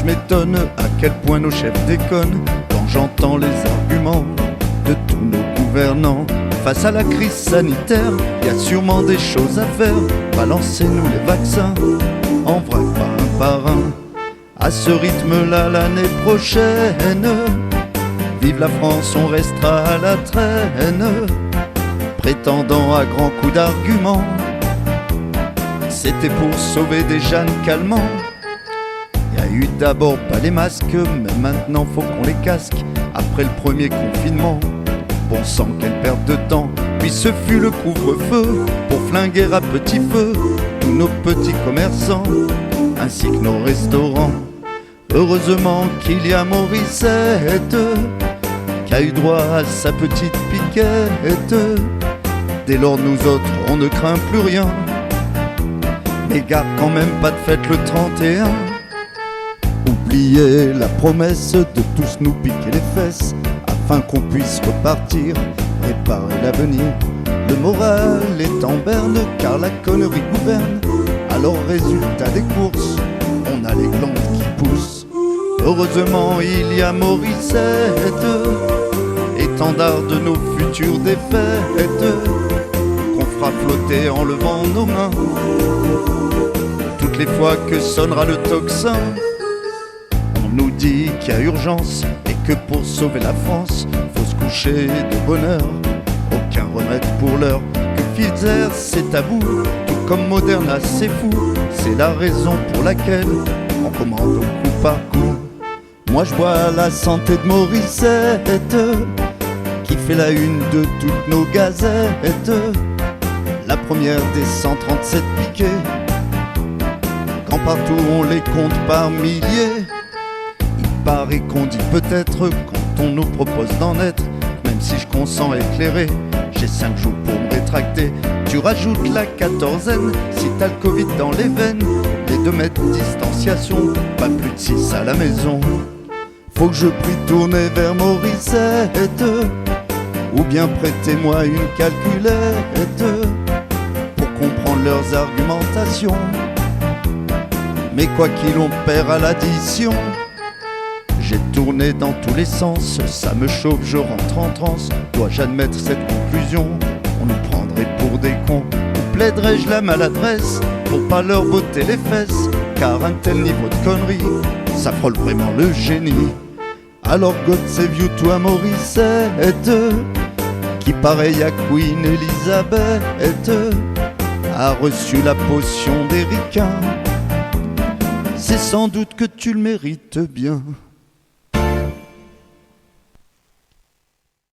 je m'étonne à quel point nos chefs déconnent quand j'entends les arguments de tous nos gouvernants. Face à la crise sanitaire, y a sûrement des choses à faire. Balancez-nous les vaccins, en vrai par un. À ce rythme-là l'année prochaine, vive la France, on restera à la traîne, prétendant à grands coups d'arguments. C'était pour sauver des jeunes calmants. Y a eu d'abord pas les masques, mais maintenant faut qu'on les casque. Après le premier confinement, bon sang quelle perte de temps. Puis ce fut le couvre-feu pour flinguer à petit feu tous nos petits commerçants ainsi que nos restaurants. Heureusement qu'il y a Morissette qui a eu droit à sa petite piquette. Dès lors nous autres on ne craint plus rien, mais garde quand même pas de fête le 31. Oubliez la promesse de tous nous piquer les fesses afin qu'on puisse repartir, réparer l'avenir. Le moral est en berne car la connerie gouverne. Alors résultat des courses, on a les glandes qui poussent. Heureusement il y a Morissette, étendard de nos futures défaites, qu'on fera flotter en levant nos mains toutes les fois que sonnera le tocsin. On nous dit qu'il y a urgence et que pour sauver la France, faut se coucher de bonne heure. Aucun remède pour l'heure, que Pfizer c'est tabou, tout comme Moderna c'est fou. C'est la raison pour laquelle on commande au coup par coup. Moi je vois la santé de Morissette qui fait la une de toutes nos gazettes. La première des 137 piquets, quand partout on les compte par milliers. Il paraît qu'on dit peut-être quand on nous propose d'en être. Même si je consens éclairé, j'ai 5 jours pour me rétracter. Tu rajoutes la quatorzaine si t'as le Covid dans les veines. Les 2 mètres de distanciation, pas plus de 6 à la maison. Faut que je prie tourner vers Morissette, ou bien prêtez-moi une calculette pour comprendre leurs argumentations. Mais quoi qu'il on perd à l'addition. J'ai tourné dans tous les sens, ça me chauffe, je rentre en transe. Dois-je admettre cette conclusion? On nous prendrait pour des cons. Ou plaiderais-je la maladresse pour pas leur botter les fesses? Car un tel niveau de connerie, ça frôle vraiment le génie. Alors God save you toi Morissette, qui pareil à Queen Elizabeth a reçu la potion des ricains. C'est sans doute que tu le mérites bien.